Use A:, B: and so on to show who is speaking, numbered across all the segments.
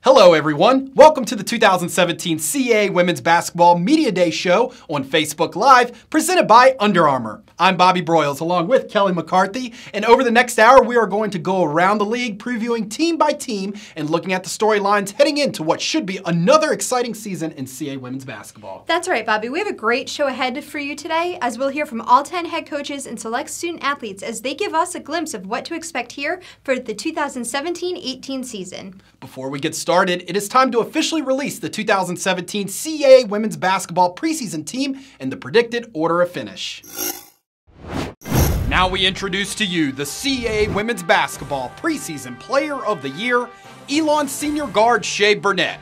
A: Hello everyone, welcome to the 2017 CAA Women's Basketball Media Day show on Facebook Live, presented by Under Armour. I'm Bobby Broyles along with Kelly McCarthy, and over the next hour we are going to go around the league previewing team by team and looking at the storylines heading into what should be another exciting season in CAA Women's Basketball.
B: That's right, Bobby. We have a great show ahead for you today, as we'll hear from all 10 head coaches and select student athletes as they give us a glimpse of what to expect here for the 2017-18 season.
A: Before we get started, it is time to officially release the 2017 CAA Women's Basketball preseason team and the predicted order of finish. Now we introduce to you the CAA Women's Basketball preseason Player of the Year, Elon senior guard Shea Burnett.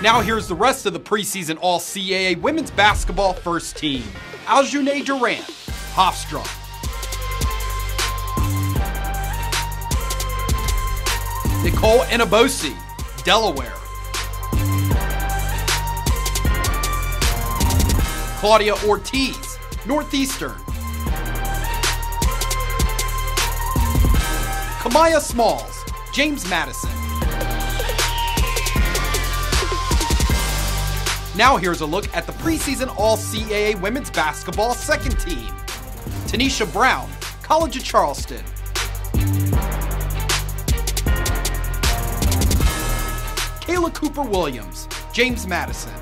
A: Now here's the rest of the preseason All-CAA Women's Basketball first team. Aljune Durant, Hofstra. Nicole Enabosi, Delaware. Claudia Ortiz, Northeastern. Kamaya Smalls, James Madison. Now here's a look at the preseason All-CAA Women's Basketball second team. Tanisha Brown, College of Charleston. Kayla Cooper-Williams, James Madison.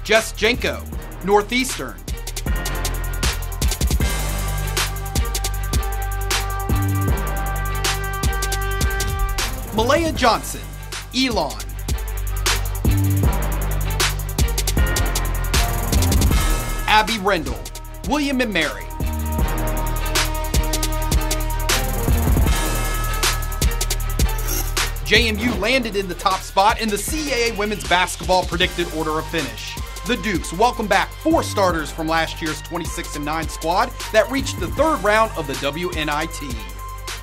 A: Jess Jenko, Northeastern. Malaya Johnson, Elon. Abby Rendell, William & Mary. JMU landed in the top spot in the CAA Women's Basketball predicted order of finish. The Dukes welcome back 4 starters from last year's 26-9 squad that reached the 3rd round of the WNIT.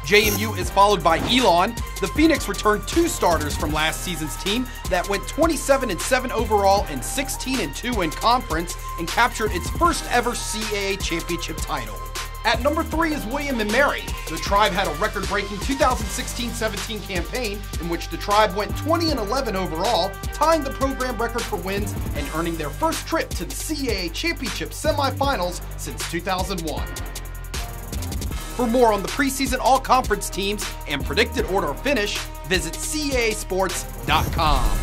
A: JMU is followed by Elon. The Phoenix returned 2 starters from last season's team that went 27-7 overall and 16-2 in conference and captured its first ever CAA championship title. At number 3 is William & Mary. The Tribe had a record-breaking 2016-17 campaign in which the Tribe went 20-11 overall, tying the program record for wins and earning their first trip to the CAA championship semifinals since 2001. For more on the preseason all-conference teams and predicted order of finish, visit CAAsports.com.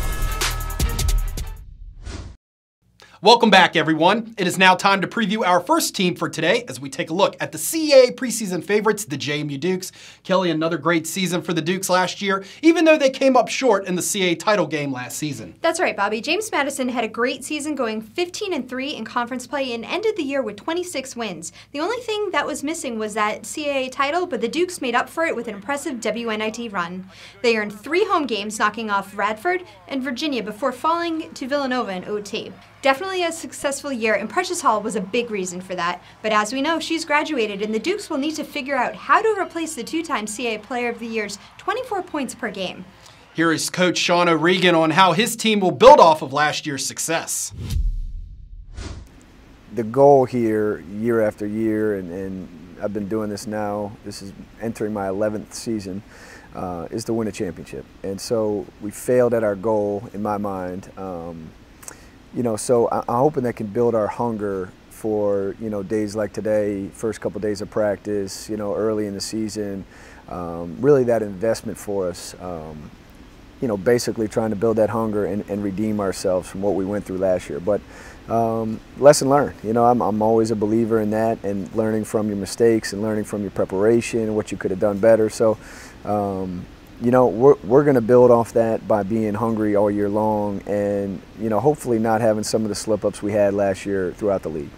A: Welcome back, everyone. It is now time to preview our first team for today as we take a look at the CAA preseason favorites, the JMU Dukes. Kelly, another great season for the Dukes last year, even though they came up short in the CAA title game last season.
B: That's right, Bobby. James Madison had a great season, going 15-3 in conference play and ended the year with 26 wins. The only thing that was missing was that CAA title, but the Dukes made up for it with an impressive WNIT run. They earned 3 home games, knocking off Radford and Virginia before falling to Villanova in OT. Definitely a successful year, and Precious Hall was a big reason for that. But as we know, she's graduated, and the Dukes will need to figure out how to replace the 2-time CAA Player of the Year's 24 points per game.
A: Here is Coach Sean O'Regan on how his team will build off of last year's success.
C: The goal here, year after year, and I've been doing this now, this is entering my 11th season, is to win a championship. And so we failed at our goal, in my mind. So I'm hoping that can build our hunger for, days like today, first couple days of practice, early in the season, really that investment for us, basically trying to build that hunger and redeem ourselves from what we went through last year. But lesson learned, I'm always a believer in that, and learning from your mistakes and learning from your preparation and what you could have done better. So, we're going to build off that by being hungry all year long and, hopefully not having some of the slip-ups we had last year throughout the league.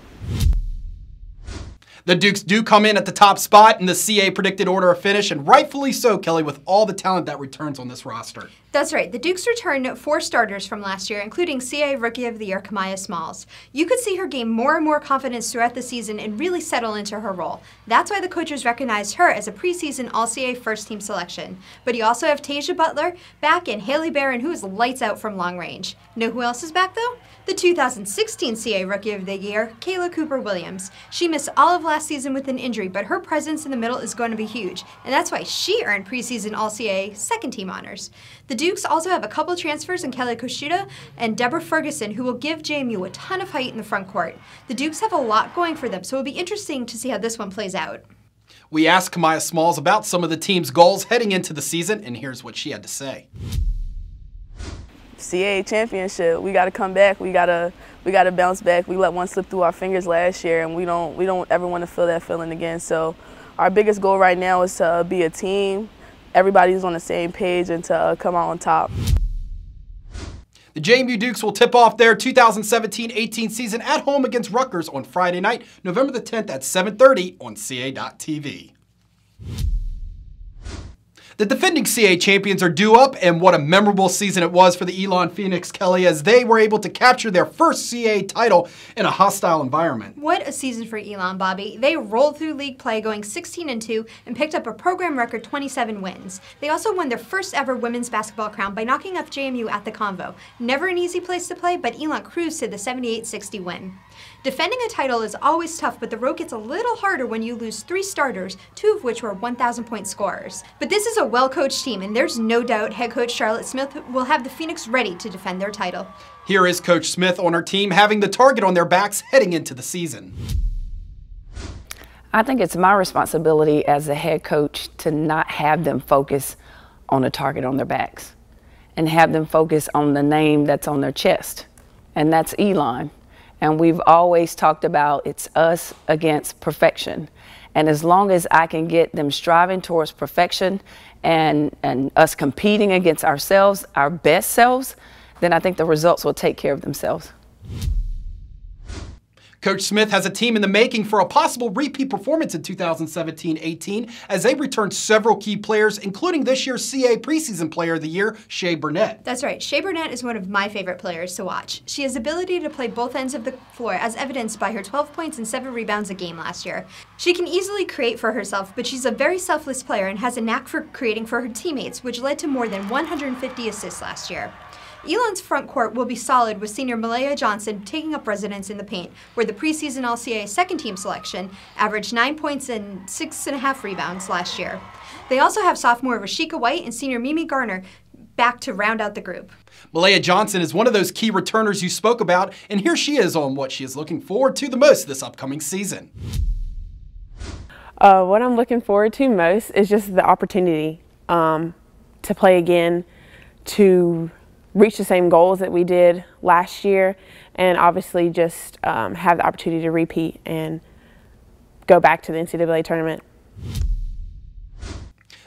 A: The Dukes do come in at the top spot in the CAA predicted order of finish, and rightfully so, Kelly, with all the talent that returns on this roster.
B: That's right. The Dukes returned 4 starters from last year, including CAA Rookie of the Year Kamaya Smalls. You could see her gain more and more confidence throughout the season and really settle into her role. That's why the coaches recognized her as a preseason All-CAA first-team selection. But you also have Tasia Butler back and Haley Barron, who is lights out from long range. Know who else is back, though? The 2016 CAA Rookie of the Year, Kayla Cooper-Williams. She missed all of last season with an injury, but her presence in the middle is going to be huge, and that's why she earned preseason All-CAA second-team honors. The Dukes also have a couple transfers in Kelly Koshida and Deborah Ferguson, who will give JMU a ton of height in the front court. The Dukes have a lot going for them, so it'll be interesting to see how this one plays out.
A: We asked Kamaya Smalls about some of the team's goals heading into the season, and here's what she had to say.
D: CAA championship. We got to come back. We got to bounce back. We let one slip through our fingers last year, and we don't ever want to feel that feeling again. So our biggest goal right now is to be a team. Everybody's on the same page and to come out on top.
A: The JMU Dukes will tip off their 2017-18 season at home against Rutgers on Friday night, November the 10th at 7:30 on CAA.tv. The defending CAA champions are due up, and what a memorable season it was for the Elon Phoenix, Kelly, as they were able to capture their first CAA title in a hostile environment.
B: What a season for Elon, Bobby. They rolled through league play going 16-2 and picked up a program record 27 wins. They also won their first ever women's basketball crown by knocking off JMU at the Convo. Never an easy place to play, but Elon cruised to the 78-60 win. Defending a title is always tough, but the road gets a little harder when you lose 3 starters, 2 of which were 1,000-point scorers. But this is a well-coached team, and there's no doubt head coach Charlotte Smith will have the Phoenix ready to defend their title.
A: Here is Coach Smith on her team having the target on their backs heading into the season.
E: I think it's my responsibility as a head coach to not have them focus on the target on their backs and have them focus on the name that's on their chest, and that's Elon. And we've always talked about it's us against perfection. And as long as I can get them striving towards perfection and us competing against ourselves, our best selves, then I think the results will take care of themselves.
A: Coach Smith has a team in the making for a possible repeat performance in 2017-18 as they returned several key players, including this year's CAA preseason player of the year, Shea Burnett.
B: That's right. Shea Burnett is one of my favorite players to watch. She has the ability to play both ends of the floor, as evidenced by her 12 points and 7 rebounds a game last year. She can easily create for herself, but she's a very selfless player and has a knack for creating for her teammates, which led to more than 150 assists last year. Elon's front court will be solid with senior Malaya Johnson taking up residence in the paint, where the preseason All-CAA second-team selection averaged 9 points and 6.5 rebounds last year. They also have sophomore Rashika White and senior Mimi Garner back to round out the group.
A: Malaya Johnson is one of those key returners you spoke about, and here she is on what she is looking forward to the most this upcoming season.
F: What I'm looking forward to most is just the opportunity to play again, to reach the same goals that we did last year, and obviously just have the opportunity to repeat and go back to the NCAA tournament.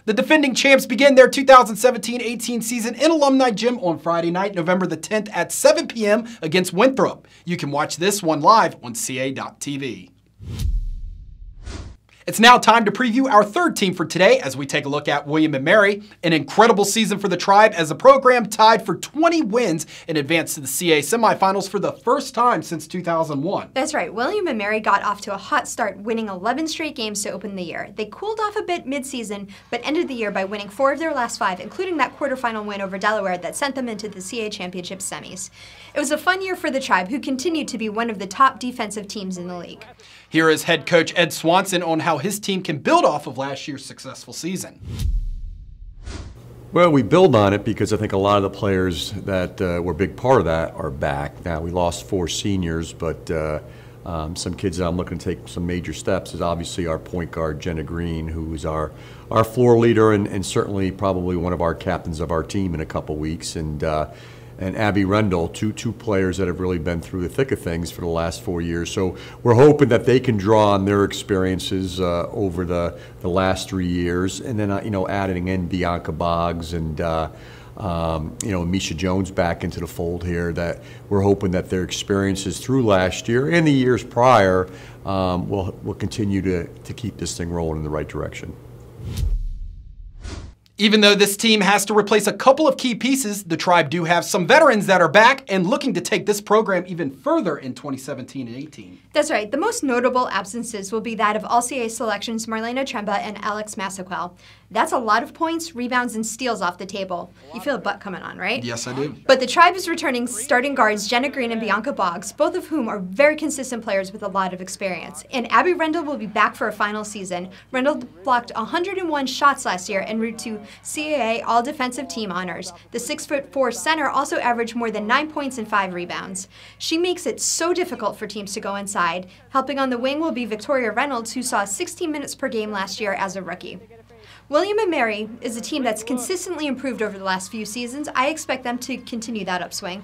A: The defending champs begin their 2017-18 season in Alumni Gym on Friday night, November the 10th at 7 p.m. against Winthrop. You can watch this one live on CAA.tv. It's now time to preview our third team for today as we take a look at William & Mary. An incredible season for the Tribe as the program tied for 20 wins and advanced to the CAA semifinals for the first time since 2001.
B: That's right. William & Mary got off to a hot start, winning 11 straight games to open the year. They cooled off a bit mid-season, but ended the year by winning 4 of their last 5, including that quarterfinal win over Delaware that sent them into the CAA championship semis. It was a fun year for the Tribe, who continued to be one of the top defensive teams in the league.
A: Here is head coach Ed Swanson on how his team can build off of last year's successful season.
G: Well, we build on it because I think a lot of the players that were a big part of that are back. Now, we lost 4 seniors, but some kids that I'm looking to take some major steps is obviously our point guard, Jenna Green, who is our floor leader and certainly probably one of our captains of our team in a couple weeks. And Abby Rendell, two players that have really been through the thick of things for the last 4 years. So we're hoping that they can draw on their experiences over the last 3 years, and then adding in Bianca Boggs and Misha Jones back into the fold here, that we're hoping that their experiences through last year and the years prior will continue to keep this thing rolling in the right direction.
A: Even though this team has to replace a couple of key pieces, the Tribe do have some veterans that are back and looking to take this program even further in 2017 and 18.
B: That's right. The most notable absences will be that of All-CAA selections Marlena Tremba and Alex Massaquel. That's a lot of points, rebounds, and steals off the table. You feel a butt coming on, right?
A: Yes, I do.
B: But the Tribe is returning starting guards Jenna Green and Bianca Boggs, both of whom are very consistent players with a lot of experience. And Abby Rendell will be back for a final season. Rendell blocked 101 shots last year en route to CAA All-Defensive Team honors. The 6'4" center also averaged more than 9 points and 5 rebounds. She makes it so difficult for teams to go inside. Helping on the wing will be Victoria Reynolds, who saw 16 minutes per game last year as a rookie. William & Mary is a team that's consistently improved over the last few seasons. I expect them to continue that upswing.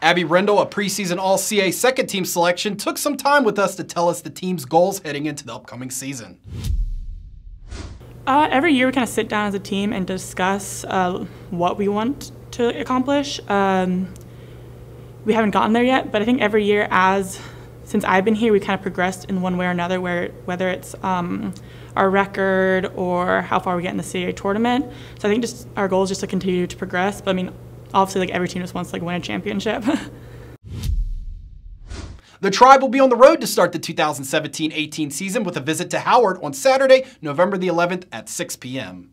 A: Abby Rendell, a preseason All-CAA second-team selection, took some time with us to tell us the team's goals heading into the upcoming season.
H: Every year we kind of sit down as a team and discuss what we want to accomplish. We haven't gotten there yet, but I think every year since I've been here, we kind of progressed in one way or another, whether it's our record or how far we get in the CAA tournament. So I think just our goal is just to continue to progress. But I mean, obviously, like every team just wants to win a championship.
A: The Tribe will be on the road to start the 2017-18 season with a visit to Howard on Saturday, November the 11th at 6 p.m.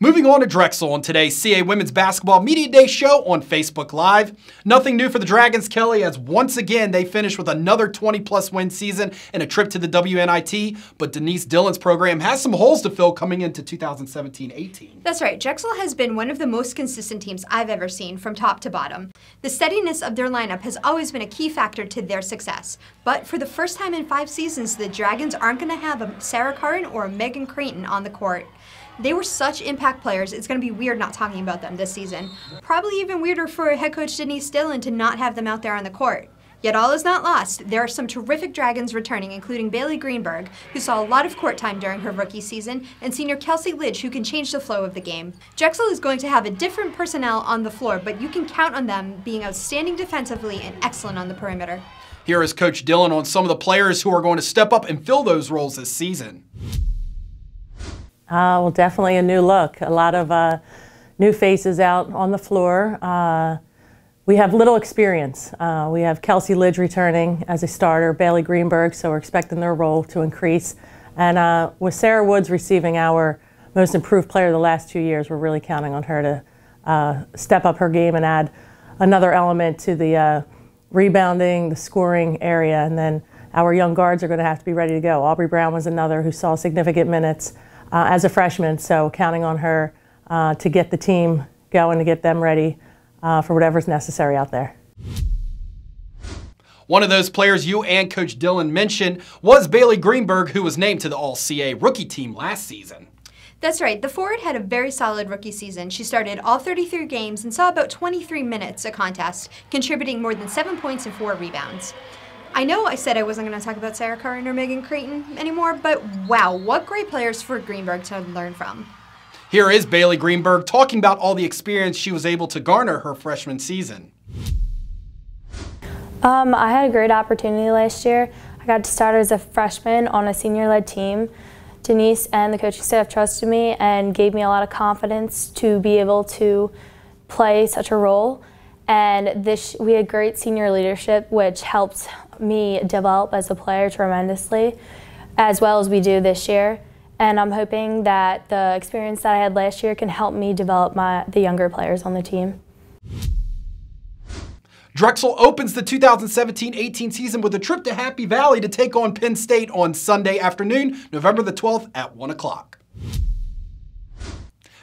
A: Moving on to Drexel on today's CAA Women's Basketball Media Day show on Facebook Live. Nothing new for the Dragons, Kelly, as once again they finished with another 20-plus win season and a trip to the WNIT, but Denise Dillon's program has some holes to fill coming into 2017-18.
B: That's right. Drexel has been one of the most consistent teams I've ever seen from top to bottom. The steadiness of their lineup has always been a key factor to their success. But for the first time in 5 seasons, the Dragons aren't going to have a Sarah Carton or a Megan Creighton on the court. They were such impact players, it's going to be weird not talking about them this season. Probably even weirder for head coach Denise Dillon to not have them out there on the court. Yet all is not lost. There are some terrific Dragons returning, including Bailey Greenberg, who saw a lot of court time during her rookie season, and senior Kelsey Lidge, who can change the flow of the game. Drexel is going to have a different personnel on the floor, but you can count on them being outstanding defensively and excellent on the perimeter.
A: Here is Coach Dillon on some of the players who are going to step up and fill those roles this season.
I: Well, definitely a new look. A lot of new faces out on the floor. We have little experience. We have Kelsey Lidge returning as a starter, Bailey Greenberg, so we're expecting their role to increase. And with Sarah Woods receiving our most improved player the last 2 years, we're really counting on her to step up her game and add another element to the rebounding, the scoring area. And then our young guards are going to have to be ready to go. Aubrey Brown was another who saw significant minutes as a freshman, so counting on her to get the team going, to get them ready for whatever's necessary out there.
A: One of those players you and Coach Dillon mentioned was Bailey Greenberg, who was named to the All-CAA rookie team last season.
B: That's right. The forward had a very solid rookie season. She started all 33 games and saw about 23 minutes a contest, contributing more than 7 points and 4 rebounds. I know I said I wasn't going to talk about Sarah Carton or Megan Creighton anymore, but wow, what great players for Greenberg to learn from.
A: Here is Bailey Greenberg talking about all the experience she was able to garner her freshman season.
J: I had a great opportunity last year. I got to start as a freshman on a senior-led team. Denise and the coaching staff trusted me and gave me a lot of confidence to be able to play such a role. And we had great senior leadership, which helped me develop as a player tremendously, as well as we do this year. And I'm hoping that the experience that I had last year can help me develop the younger players on the team.
A: Drexel opens the 2017-18 season with a trip to Happy Valley to take on Penn State on Sunday afternoon, November the 12th at 1 o'clock.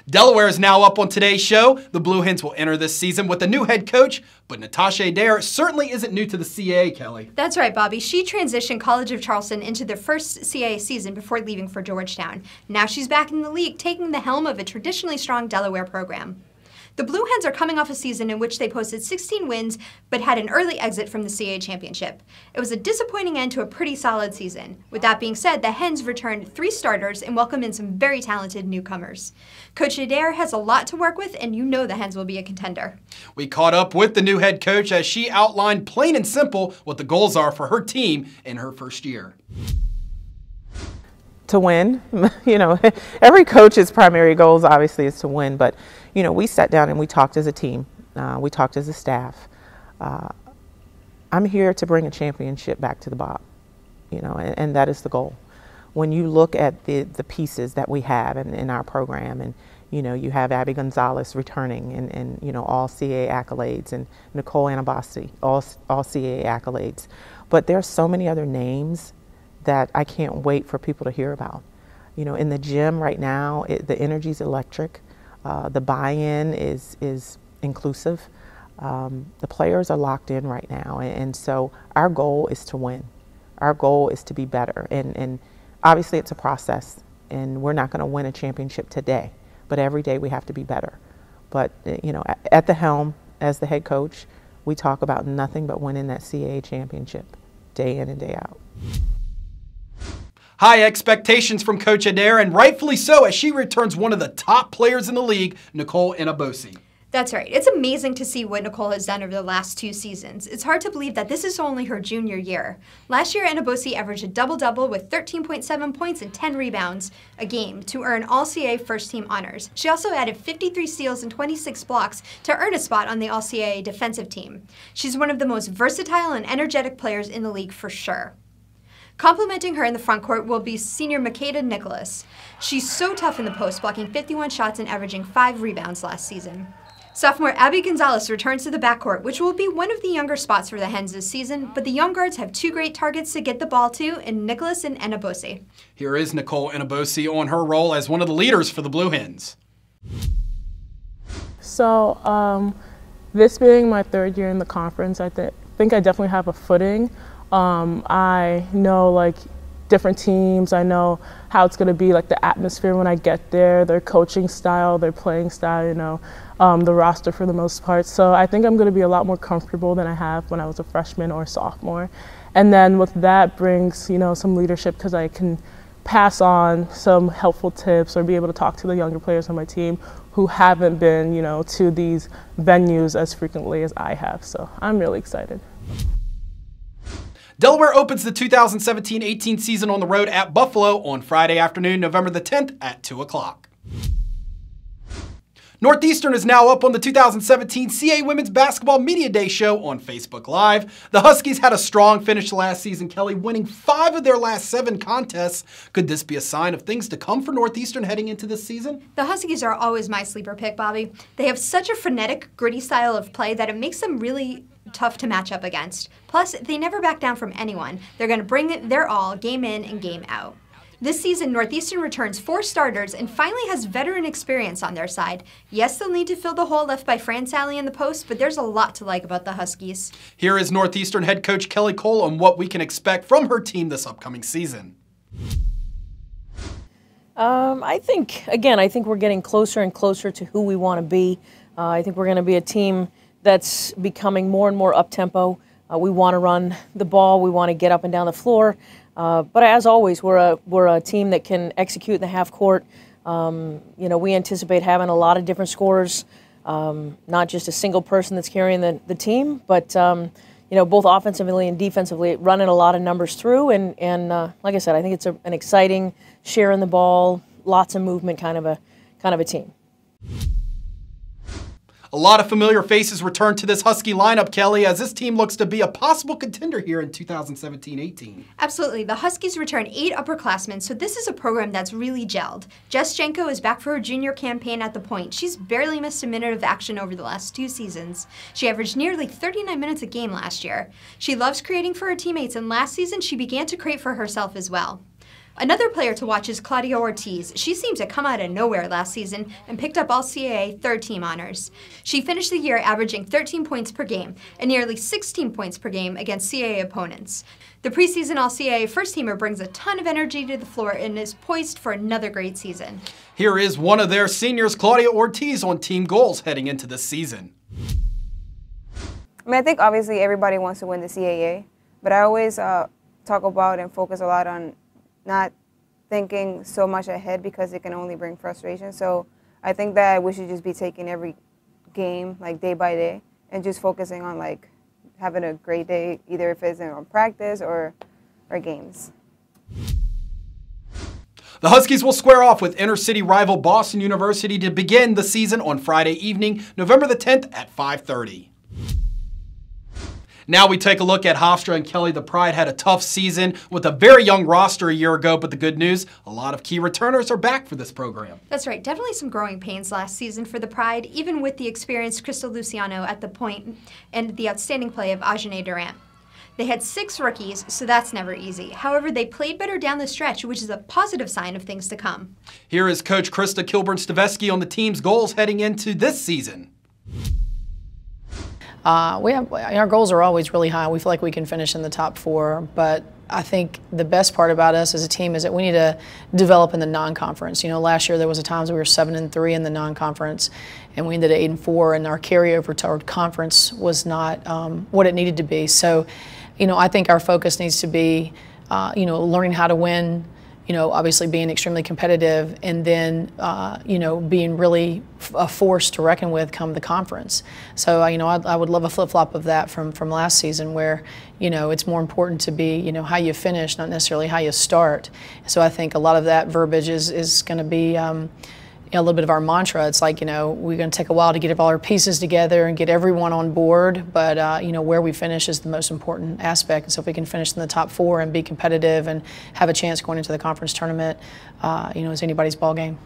A: Delaware is now up on today's show. The Blue Hens will enter this season with a new head coach, but Natasha Adair certainly isn't new to the CAA, Kelly.
B: That's right, Bobby. She transitioned College of Charleston into their first CAA season before leaving for Georgetown. Now she's back in the league, taking the helm of a traditionally strong Delaware program. The Blue Hens are coming off a season in which they posted 16 wins but had an early exit from the CAA championship. It was a disappointing end to a pretty solid season. With that being said, the Hens returned 3 starters and welcomed in some very talented newcomers. Coach Adair has a lot to work with, and you know the Hens will be a contender.
A: We caught up with the new head coach as she outlined plain and simple what the goals are for her team in her first year.
K: To win, every coach's primary goals obviously is to win, but we sat down and we talked as a team, we talked as a staff. I'm here to bring a championship back to the Bob, and that is the goal. When you look at the pieces that we have in our program, and you have Abby Gonzalez returning and all CAA accolades, and Nicole Anabasi, all CAA accolades, but there are so many other names that I can't wait for people to hear about. In the gym right now, the energy's electric. The buy-in is inclusive. The players are locked in right now, and so our goal is to win. Our goal is to be better, and obviously it's a process, and we're not going to win a championship today, but every day we have to be better. But at the helm, as the head coach, we talk about nothing but winning that CAA championship day in and day out.
A: High expectations from Coach Adair, and rightfully so, as she returns one of the top players in the league, Nicole Anabasi.
B: That's right. It's amazing to see what Nicole has done over the last 2 seasons. It's hard to believe that this is only her junior year. Last year, Anabasi averaged a double-double with 13.7 points and 10 rebounds a game to earn All-CAA first-team honors. She also added 53 steals and 26 blocks to earn a spot on the All-CAA defensive team. She's one of the most versatile and energetic players in the league for sure. Complementing her in the front court will be senior Makeda Nicholas. She's so tough in the post, blocking 51 shots and averaging 5 rebounds last season. Sophomore Abby Gonzalez returns to the backcourt, which will be one of the younger spots for the Hens this season, but the young guards have 2 great targets to get the ball to in Nicholas and Anabasi.
A: Here is Nicole Anabasi on her role as one of the leaders for the Blue Hens.
F: So this being my 3rd year in the conference, I think I definitely have a footing. I know different teams. I know how it's going to be, the atmosphere when I get there, their coaching style, their playing style, the roster for the most part. So I think I'm going to be a lot more comfortable than I have when I was a freshman or sophomore. And then with that brings, some leadership, because I can pass on some helpful tips or be able to talk to the younger players on my team who haven't been, to these venues as frequently as I have. So I'm really excited.
A: Delaware opens the 2017-18 season on the road at Buffalo on Friday afternoon, November the 10th at 2 o'clock. Northeastern is now up on the 2017 CAA Women's Basketball Media Day show on Facebook Live. The Huskies had a strong finish last season, Kelly, winning 5 of their last 7 contests. Could this be a sign of things to come for Northeastern heading into this season?
B: The Huskies are always my sleeper pick, Bobby. They have such a frenetic, gritty style of play that it makes them really tough to match up against. Plus, they never back down from anyone. They're going to bring it their all, game in and game out. This season, Northeastern returns 4 starters and finally has veteran experience on their side. Yes, they'll need to fill the hole left by Fran Sally in the post, but there's a lot to like about the Huskies.
A: Here is Northeastern head coach Kelly Cole on what we can expect from her team this upcoming season.
L: I think we're getting closer and closer to who we want to be. I think we're going to be a team that's becoming more and more up-tempo. We want to run the ball. We want to get up and down the floor. But as always, we're a team that can execute in the half court. We anticipate having a lot of different scorers, not just a single person that's carrying the team, but both offensively and defensively, running a lot of numbers through. And like I said, I think it's an exciting, sharing the ball, lots of movement kind of a team.
A: A lot of familiar faces return to this Husky lineup, Kelly, as this team looks to be a possible contender here in 2017-18.
B: Absolutely. The Huskies return 8 upperclassmen, so this is a program that's really gelled. Jess Jenko is back for her junior campaign at the point. She's barely missed a minute of action over the last 2 seasons. She averaged nearly 39 minutes a game last year. She loves creating for her teammates, and last season she began to create for herself as well. Another player to watch is Claudia Ortiz. She seemed to come out of nowhere last season and picked up all CAA third-team honors. She finished the year averaging 13 points per game and nearly 16 points per game against CAA opponents. The preseason All-CAA first-teamer brings a ton of energy to the floor and is poised for another great season.
A: Here is one of their seniors, Claudia Ortiz, on team goals heading into this season.
M: I mean, I think obviously everybody wants to win the CAA, but I always talk about and focus a lot on not thinking so much ahead because it can only bring frustration. So I think that we should just be taking every game like day by day and just focusing on like having a great day, either if it's on practice or games.
A: The Huskies will square off with inner-city rival Boston University to begin the season on Friday evening, November the 10th at 5:30. Now we take a look at Hofstra and Kelly. The Pride had a tough season with a very young roster a year ago, but the good news, a lot of key returners are back for this program.
B: That's right. Definitely some growing pains last season for the Pride, even with the experienced Crystal Luciano at the point and the outstanding play of Ajane Durant. They had 6 rookies, so that's never easy. However, they played better down the stretch, which is a positive sign of things to come.
A: Here is Coach Krista Kilburn-Staveski on the team's goals heading into this season.
N: Our goals are always really high. We feel like we can finish in the top 4, but I think the best part about us as a team is that we need to develop in the non-conference. You know, last year there was a times we were 7-3 in the non-conference, and we ended at 8-4, and our carryover to our conference was not what it needed to be. So, you know, I think our focus needs to be, you know, learning how to win. You know, obviously being extremely competitive, and then, you know, being really a force to reckon with come the conference. So, you know, I would love a flip-flop of that from last season where, you know, it's more important to be, you know, how you finish, not necessarily how you start. So I think a lot of that verbiage is going to be you know, a little bit of our mantra. It's like, you know, we're going to take a while to get all our pieces together and get everyone on board, but, you know, where we finish is the most important aspect. And so if we can finish in the top 4 and be competitive and have a chance going into the conference tournament, you know, it's anybody's ball game.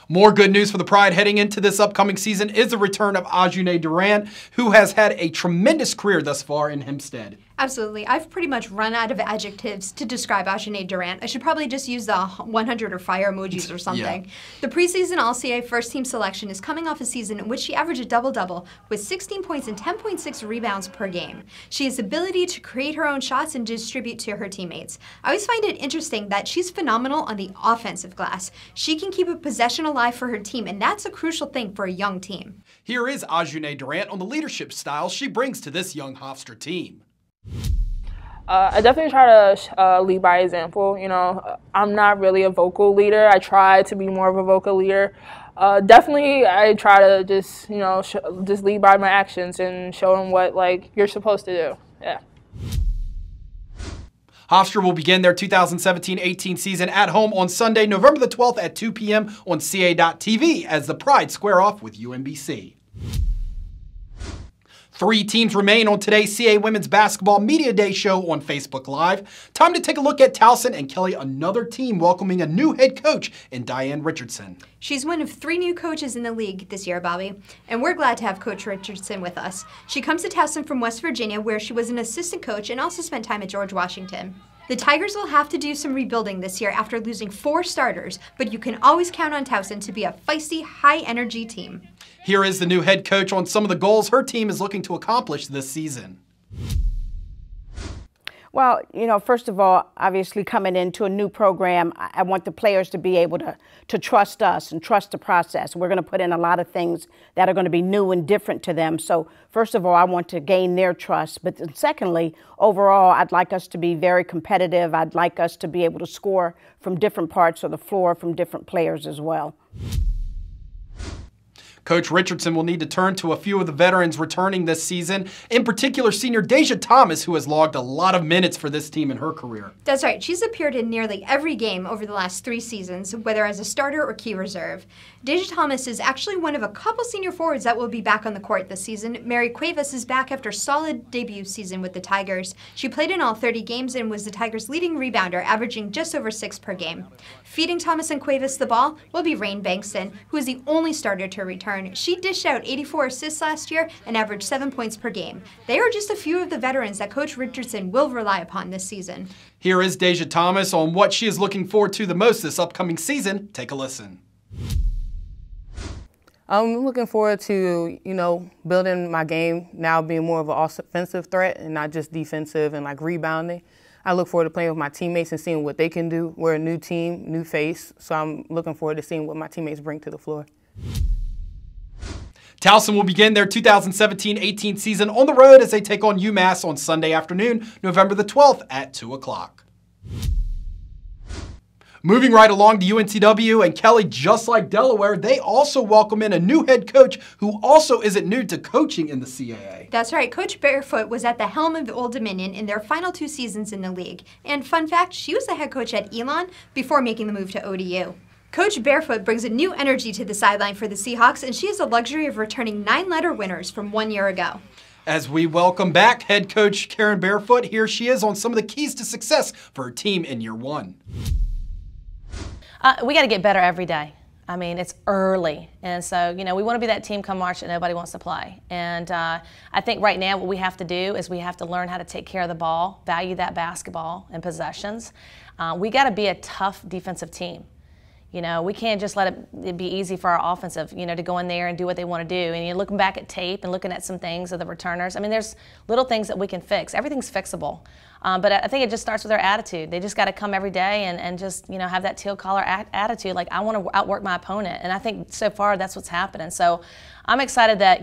A: More good news for the Pride heading into this upcoming season is the return of Ajane Durant, who has had a tremendous career thus far in Hempstead.
B: Absolutely. I've pretty much run out of adjectives to describe Ajane Durant. I should probably just use the 100 or fire emojis or something. Yeah. The preseason All-CAA first-team selection is coming off a season in which she averaged a double-double with 16 points and 10.6 rebounds per game. She has the ability to create her own shots and distribute to her teammates. I always find it interesting that she's phenomenal on the offensive glass. She can keep a possession alive for her team, and that's a crucial thing for a young team.
A: Here is Ajane Durant on the leadership style she brings to this young Hofstra team.
D: I definitely try to lead by example. You know, I'm not really a vocal leader. I try to be more of a vocal leader. Definitely, I try to just, you know, just lead by my actions and show them what, like, you're supposed to do. Yeah.
A: Hofstra will begin their 2017-18 season at home on Sunday, November the 12th at 2 p.m. on CAA.TV as the Pride square off with UMBC. 3 teams remain on today's CAA Women's Basketball Media Day show on Facebook Live. Time to take a look at Towson and Kelly, another team welcoming a new head coach in Diane Richardson.
B: She's one of 3 new coaches in the league this year, Bobby, and we're glad to have Coach Richardson with us. She comes to Towson from West Virginia, where she was an assistant coach and also spent time at George Washington. The Tigers will have to do some rebuilding this year after losing 4 starters, but you can always count on Towson to be a feisty, high-energy team.
A: Here is the new head coach on some of the goals her team is looking to accomplish this season.
O: Well, you know, first of all, obviously coming into a new program, I want the players to be able to trust us and trust the process. We're going to put in a lot of things that are going to be new and different to them. So first of all, I want to gain their trust. But then secondly, overall, I'd like us to be very competitive. I'd like us to be able to score from different parts of the floor from different players as well.
A: Coach Richardson will need to turn to a few of the veterans returning this season, in particular senior Deja Thomas, who has logged a lot of minutes for this team in her career.
B: That's right. She's appeared in nearly every game over the last 3 seasons, whether as a starter or key reserve. Deja Thomas is actually one of a couple senior forwards that will be back on the court this season. Mary Cuevas is back after a solid debut season with the Tigers. She played in all 30 games and was the Tigers' leading rebounder, averaging just over 6 per game. Feeding Thomas and Cuevas the ball will be Rain Bankston, who is the only starter to return. return. She dished out 84 assists last year and averaged 7 points per game. They are just a few of the veterans that Coach Richardson will rely upon this season.
A: Here is Deja Thomas on what she is looking forward to the most this upcoming season. Take a listen.
P: I'm looking forward to, building my game now, being more of an offensive threat and not just defensive and rebounding. I look forward to playing with my teammates and seeing what they can do. We're a new team, new face, so I'm looking forward to seeing what my teammates bring to the floor.
A: Towson will begin their 2017-18 season on the road as they take on UMass on Sunday afternoon, November the 12th at 2 o'clock. Moving right along to UNCW and Kelly, just like Delaware, they also welcome in a new head coach who also isn't new to coaching in the CAA.
B: That's right, Coach Barefoot was at the helm of Old Dominion in their final 2 seasons in the league. And fun fact, she was the head coach at Elon before making the move to ODU. Coach Barefoot brings a new energy to the sideline for the Seahawks, and she has the luxury of returning 9-letter winners from 1 year ago.
A: As we welcome back head coach Karen Barefoot, here she is on some of the keys to success for her team in year 1.
Q: We got to get better every day. I mean, it's early. And so, we want to be that team come March that nobody wants to play. And I think right now what we have to do is we have to learn how to take care of the ball, value that basketball and possessions. We got to be a tough defensive team. We can't just let it be easy for our offensive, to go in there and do what they want to do. And you're looking back at tape and looking at some things of the returners. I mean, there's little things that we can fix. Everything's fixable. But I think it just starts with their attitude. They just got to come every day and just, have that teal collar attitude. Like, I want to outwork my opponent. And I think so far that's what's happening. So I'm excited that,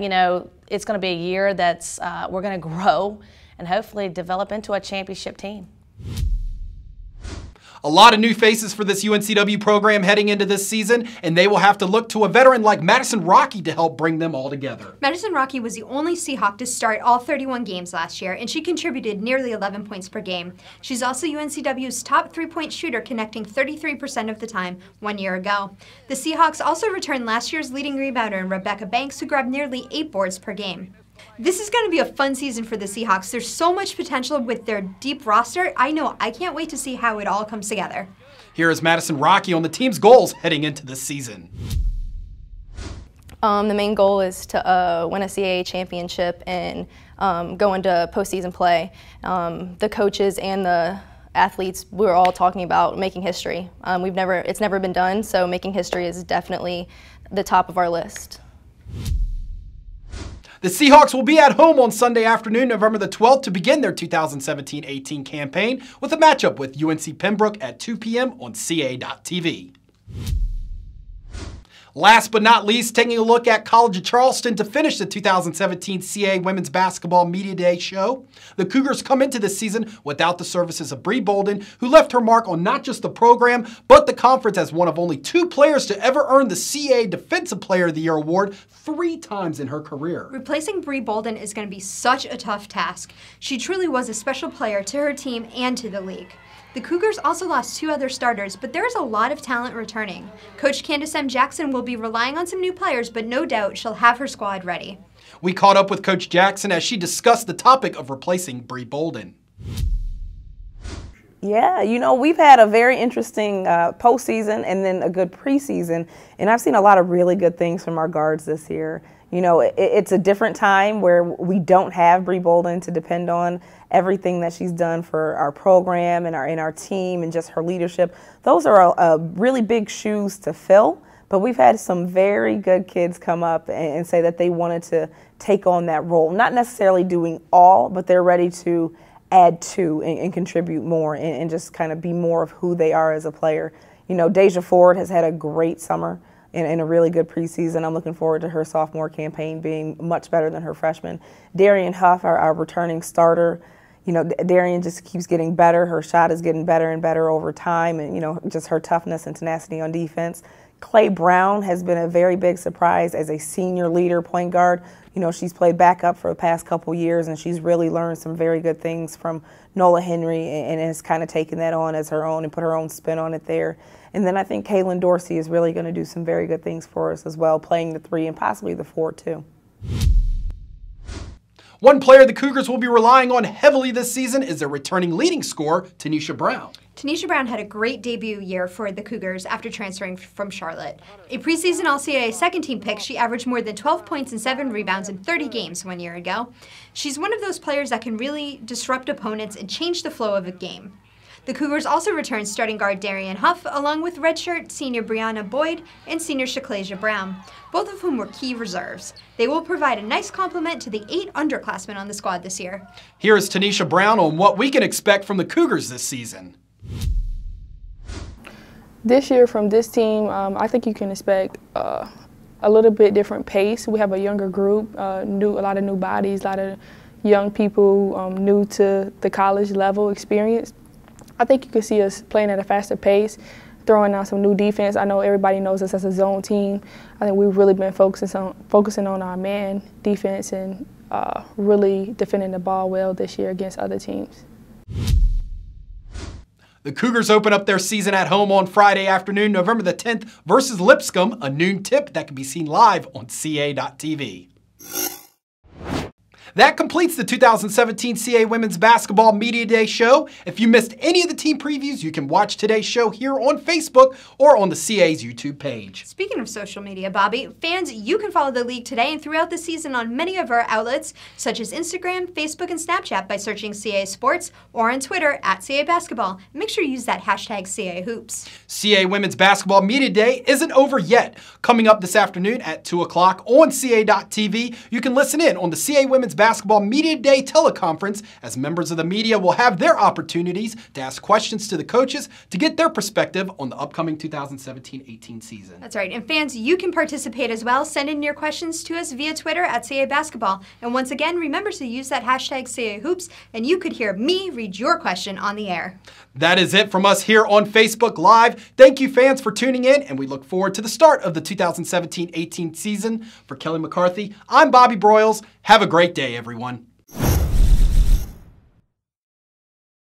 Q: it's going to be a year that's we're going to grow and hopefully develop into a championship team.
A: A lot of new faces for this UNCW program heading into this season, and they will have to look to a veteran like Madison Rocky to help bring them all together.
B: Madison Rocky was the only Seahawk to start all 31 games last year, and she contributed nearly 11 points per game. She's also UNCW's top 3-point shooter, connecting 33% of the time 1 year ago. The Seahawks also returned last year's leading rebounder in Rebecca Banks, who grabbed nearly 8 boards per game. This is going to be a fun season for the Seahawks. There's so much potential with their deep roster. I can't wait to see how it all comes together.
A: Here is Madison Rocky on the team's goals heading into this season.
R: The main goal is to win a CAA championship and go into postseason play. The coaches and the athletes, we were all talking about making history. It's never been done, so making history is definitely the top of our list.
A: The Seahawks will be at home on Sunday afternoon, November the 12th, to begin their 2017-18 campaign with a matchup with UNC Pembroke at 2 p.m. on CAA.TV. Last but not least, taking a look at College of Charleston to finish the 2017 CAA Women's Basketball Media Day show. The Cougars come into this season without the services of Bree Bolden, who left her mark on not just the program, but the conference as one of only 2 players to ever earn the CAA Defensive Player of the Year award 3 times in her career.
B: Replacing Bree Bolden is going to be such a tough task. She truly was a special player to her team and to the league. The Cougars also lost 2 other starters, but there is a lot of talent returning. Coach Candace M. Jackson will be relying on some new players, but no doubt she'll have her squad ready.
A: We caught up with Coach Jackson as she discussed the topic of replacing Bree Bolden.
S: Yeah, we've had a very interesting postseason and then a good preseason, and I've seen a lot of really good things from our guards this year. It's a different time where we don't have Bree Bolden to depend on. Everything that she's done for our program and our team and just her leadership, those are really big shoes to fill. But we've had some very good kids come up and say that they wanted to take on that role. Not necessarily doing all, but they're ready to add to and contribute more and just kind of be more of who they are as a player. Deja Ford has had a great summer and a really good preseason. I'm looking forward to her sophomore campaign being much better than her freshman. Darian Huff, our returning starter, Darian just keeps getting better. Her shot is getting better and better over time, and just her toughness and tenacity on defense. Clay Brown has been a very big surprise as a senior leader point guard. She's played backup for the past couple years, and she's really learned some very good things from Nola Henry and has kind of taken that on as her own and put her own spin on it there. And then I think Kaylin Dorsey is really going to do some very good things for us as well, playing the 3 and possibly the 4 too.
A: One player the Cougars will be relying on heavily this season is their returning leading scorer, Tanisha Brown.
B: Tanisha Brown had a great debut year for the Cougars after transferring from Charlotte. A preseason All-CAA second-team pick, she averaged more than 12 points and 7 rebounds in 30 games 1 year ago. She's one of those players that can really disrupt opponents and change the flow of a game. The Cougars also returned starting guard Darian Huff, along with redshirt senior Brianna Boyd and senior Shaclasia Brown, both of whom were key reserves. They will provide a nice complement to the 8 underclassmen on the squad this year.
A: Here is Tanisha Brown on what we can expect from the Cougars this season.
T: This year from this team, I think you can expect a little bit different pace. We have a younger group, a lot of new bodies, a lot of young people new to the college level experience. I think you can see us playing at a faster pace, throwing out some new defense. I know everybody knows us as a zone team. I think we've really been focusing on our man defense and really defending the ball well this year against other teams.
A: The Cougars open up their season at home on Friday afternoon, November the 10th versus Lipscomb, a noon tip that can be seen live on CAA.tv. That completes the 2017 CAA Women's Basketball Media Day show. If you missed any of the team previews, you can watch today's show here on Facebook or on the CAA's YouTube page.
B: Speaking of social media, Bobby, fans, you can follow the league today and throughout the season on many of our outlets, such as Instagram, Facebook, and Snapchat by searching CAA Sports or on Twitter at CAA Basketball. And make sure you use that hashtag CAA Hoops.
A: CAA Women's Basketball Media Day isn't over yet. Coming up this afternoon at 2 o'clock on CAA.tv, you can listen in on the CAA Women's Basketball Media Day teleconference as members of the media will have their opportunities to ask questions to the coaches to get their perspective on the upcoming 2017-18 season.
B: That's right. And fans, you can participate as well. Send in your questions to us via Twitter at CAA Basketball. And once again, remember to use that hashtag CAA Hoops and you could hear me read your question on the air.
A: That is it from us here on Facebook Live. Thank you, fans, for tuning in, and we look forward to the start of the 2017-18 season. For Kelly McCarthy, I'm Bobby Broyles. Have a great day, everyone.